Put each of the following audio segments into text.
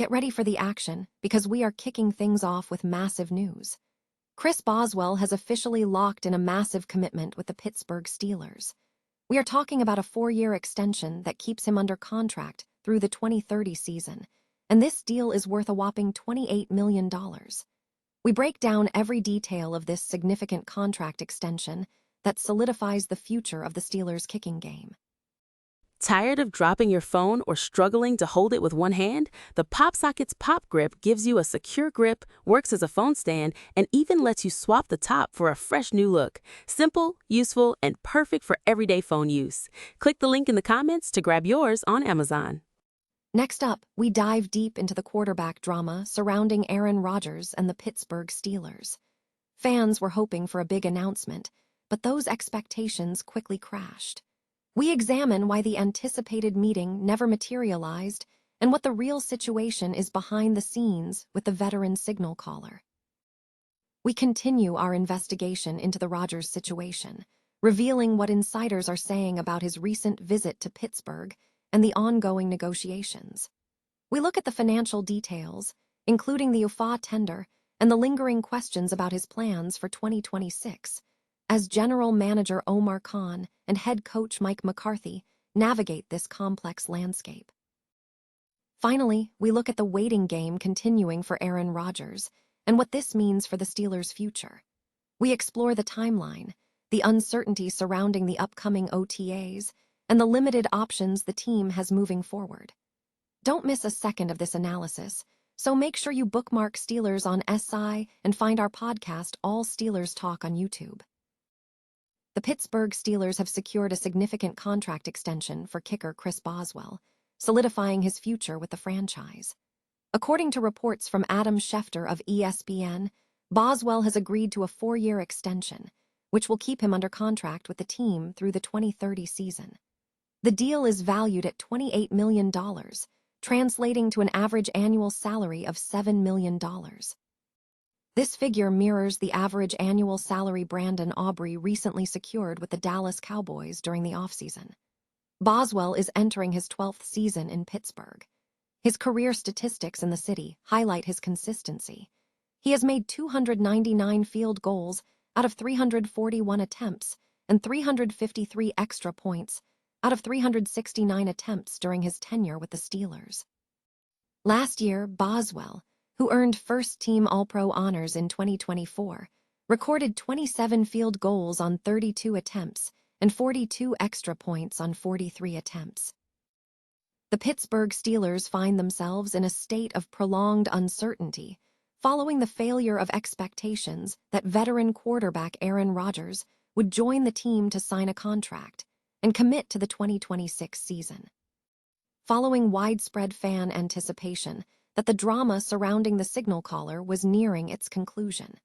Get ready for the action, because we are kicking things off with massive news. Chris Boswell has officially locked in a massive commitment with the Pittsburgh Steelers. We are talking about a 4-year extension that keeps him under contract through the 2030 season, and this deal is worth a whopping $28 million. We break down every detail of this significant contract extension that solidifies the future of the Steelers' kicking game. Tired of dropping your phone or struggling to hold it with one hand? The PopSocket's Pop Grip gives you a secure grip, works as a phone stand, and even lets you swap the top for a fresh new look. Simple, useful, and perfect for everyday phone use. Click the link in the comments to grab yours on Amazon. Next up, we dive deep into the quarterback drama surrounding Aaron Rodgers and the Pittsburgh Steelers. Fans were hoping for a big announcement, but those expectations quickly crashed. We examine why the anticipated meeting never materialized and what the real situation is behind the scenes with the veteran signal caller. We continue our investigation into the Rodgers situation, revealing what insiders are saying about his recent visit to Pittsburgh and the ongoing negotiations. We look at the financial details, including the UFA tender and the lingering questions about his plans for 2026, as General Manager Omar Khan and head coach Mike McCarthy navigate this complex landscape. Finally, we look at the waiting game continuing for Aaron Rodgers and what this means for the Steelers' future. We explore the timeline, the uncertainty surrounding the upcoming OTAs, and the limited options the team has moving forward. Don't miss a second of this analysis, so make sure you bookmark Steelers on SI and find our podcast All Steelers Talk on YouTube. The Pittsburgh Steelers have secured a significant contract extension for kicker Chris Boswell, solidifying his future with the franchise. According to reports from Adam Schefter of ESPN, Boswell has agreed to a 4-year extension, which will keep him under contract with the team through the 2030 season. The deal is valued at $28 million, translating to an average annual salary of $7 million. This figure mirrors the average annual salary Brandon Aubrey recently secured with the Dallas Cowboys during the offseason. Boswell is entering his 12th season in Pittsburgh. His career statistics in the city highlight his consistency. He has made 299 field goals out of 341 attempts and 353 extra points out of 369 attempts during his tenure with the Steelers. Last year, Boswell, who earned first-team All-Pro honors in 2024, recorded 27 field goals on 32 attempts and 42 extra points on 43 attempts. The Pittsburgh Steelers find themselves in a state of prolonged uncertainty following the failure of expectations that veteran quarterback Aaron Rodgers would join the team to sign a contract and commit to the 2026 season. Following widespread fan anticipation that the drama surrounding the signal caller was nearing its conclusion,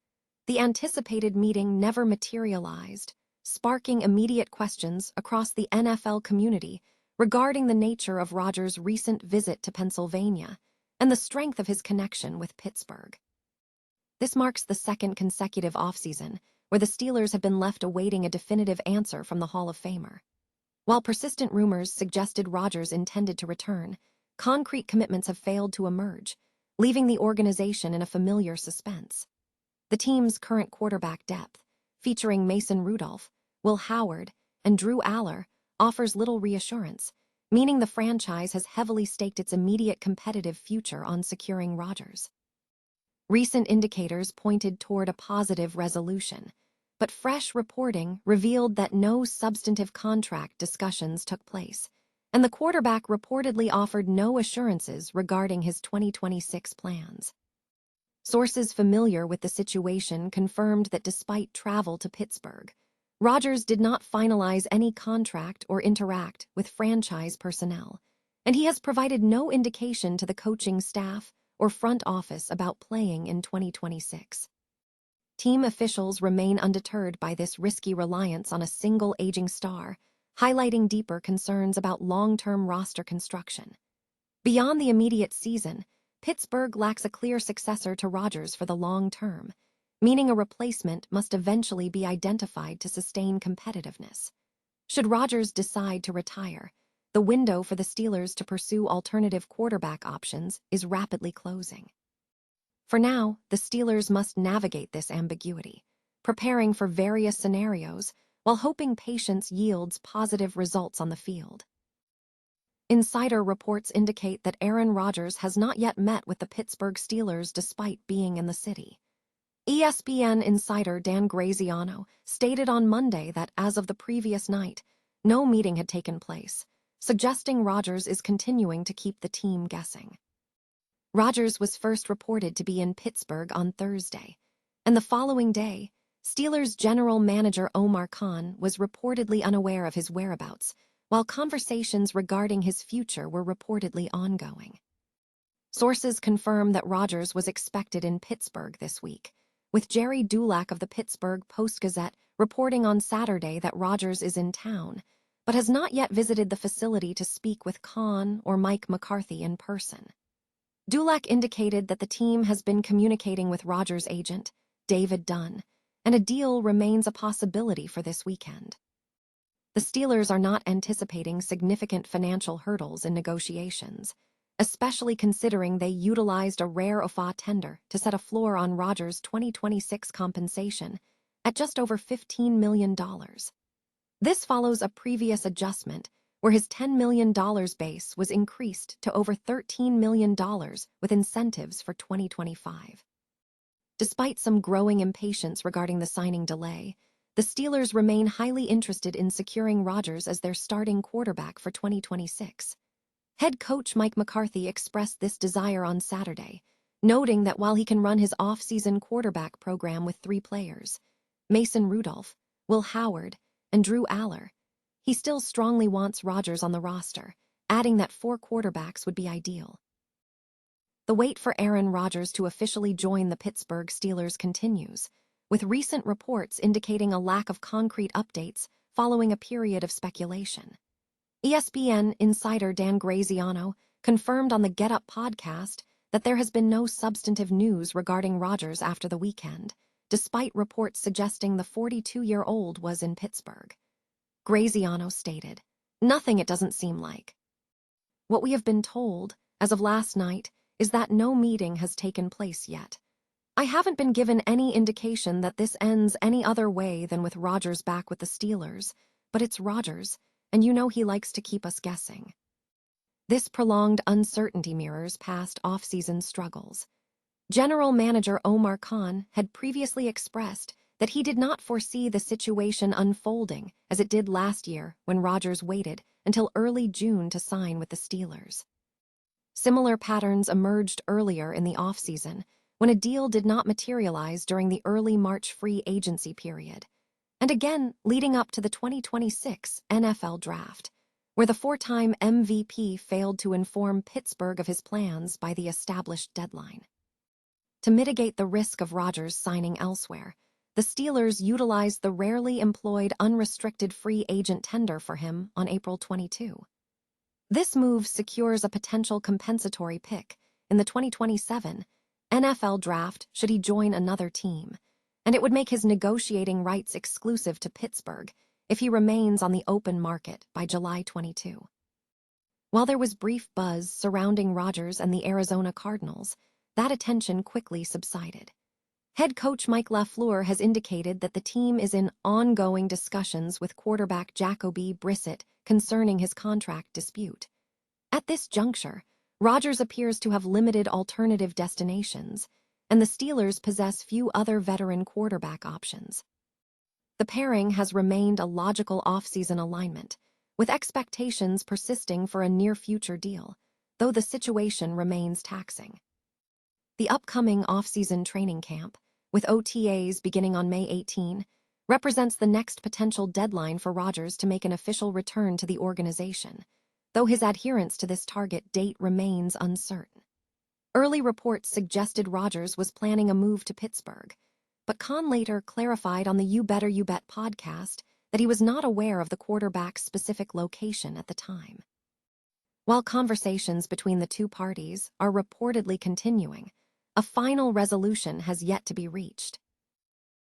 the anticipated meeting never materialized, sparking immediate questions across the NFL community regarding the nature of Rodgers' recent visit to Pennsylvania and the strength of his connection with Pittsburgh. This marks the second consecutive offseason where the Steelers have been left awaiting a definitive answer from the Hall of Famer. While persistent rumors suggested Rodgers intended to return, concrete commitments have failed to emerge, leaving the organization in a familiar suspense. The team's current quarterback depth, featuring Mason Rudolph, Will Howard, and Drew Aller, offers little reassurance, meaning the franchise has heavily staked its immediate competitive future on securing Rodgers. Recent indicators pointed toward a positive resolution, but fresh reporting revealed that no substantive contract discussions took place, and the quarterback reportedly offered no assurances regarding his 2026 plans. Sources familiar with the situation confirmed that despite travel to Pittsburgh, Rodgers did not finalize any contract or interact with franchise personnel, and he has provided no indication to the coaching staff or front office about playing in 2026. Team officials remain undeterred by this risky reliance on a single aging star, highlighting deeper concerns about long-term roster construction. Beyond the immediate season, Pittsburgh lacks a clear successor to Rodgers for the long term, meaning a replacement must eventually be identified to sustain competitiveness. Should Rodgers decide to retire, the window for the Steelers to pursue alternative quarterback options is rapidly closing. For now, the Steelers must navigate this ambiguity, preparing for various scenarios while hoping patience yields positive results on the field. Insider reports indicate that Aaron Rodgers has not yet met with the Pittsburgh Steelers despite being in the city. ESPN insider Dan Graziano stated on Monday that as of the previous night, no meeting had taken place, suggesting Rodgers is continuing to keep the team guessing. Rodgers was first reported to be in Pittsburgh on Thursday, and the following day, Steelers general manager Omar Khan was reportedly unaware of his whereabouts, while conversations regarding his future were reportedly ongoing. Sources confirm that Rodgers was expected in Pittsburgh this week, with Jerry Dulac of the Pittsburgh Post-Gazette reporting on Saturday that Rodgers is in town, but has not yet visited the facility to speak with Khan or Mike McCarthy in person. Dulac indicated that the team has been communicating with Rodgers' agent, David Dunn, and a deal remains a possibility for this weekend. The Steelers are not anticipating significant financial hurdles in negotiations, especially considering they utilized a rare OFA tender to set a floor on Rodgers' 2026 compensation at just over $15 million. This follows a previous adjustment where his $10 million base was increased to over $13 million with incentives for 2025. Despite some growing impatience regarding the signing delay, the Steelers remain highly interested in securing Rodgers as their starting quarterback for 2026. Head coach Mike McCarthy expressed this desire on Saturday, noting that while he can run his off-season quarterback program with 3 players, Mason Rudolph, Will Howard, and Drew Aller, he still strongly wants Rodgers on the roster, adding that 4 quarterbacks would be ideal. The wait for Aaron Rodgers to officially join the Pittsburgh Steelers continues, with recent reports indicating a lack of concrete updates following a period of speculation. ESPN insider Dan Graziano confirmed on the Get Up podcast that there has been no substantive news regarding Rodgers after the weekend, despite reports suggesting the 42-year-old was in Pittsburgh. Graziano stated, "Nothing, it doesn't seem like. What we have been told, as of last night, is that no meeting has taken place yet. I haven't been given any indication that this ends any other way than with Rodgers back with the Steelers, but it's Rodgers, and you know he likes to keep us guessing." This prolonged uncertainty mirrors past off-season struggles. General Manager Omar Khan had previously expressed that he did not foresee the situation unfolding as it did last year when Rodgers waited until early June to sign with the Steelers. Similar patterns emerged earlier in the offseason when a deal did not materialize during the early March free agency period, and again leading up to the 2026 NFL Draft, where the 4-time MVP failed to inform Pittsburgh of his plans by the established deadline. To mitigate the risk of Rodgers signing elsewhere, the Steelers utilized the rarely employed unrestricted free agent tender for him on April 22. This move secures a potential compensatory pick in the 2027 NFL Draft should he join another team, and it would make his negotiating rights exclusive to Pittsburgh if he remains on the open market by July 22. While there was brief buzz surrounding Rodgers and the Arizona Cardinals, that attention quickly subsided. Head coach Mike LaFleur has indicated that the team is in ongoing discussions with quarterback Jacoby Brissett concerning his contract dispute. At this juncture, Rodgers appears to have limited alternative destinations, and the Steelers possess few other veteran quarterback options. The pairing has remained a logical offseason alignment, with expectations persisting for a near-future deal, though the situation remains taxing. The upcoming offseason training camp, with OTAs beginning on May 18, represents the next potential deadline for Rodgers to make an official return to the organization, though his adherence to this target date remains uncertain. Early reports suggested Rodgers was planning a move to Pittsburgh, but Khan later clarified on the You Better You Bet podcast that he was not aware of the quarterback's specific location at the time. While conversations between the two parties are reportedly continuing, a final resolution has yet to be reached.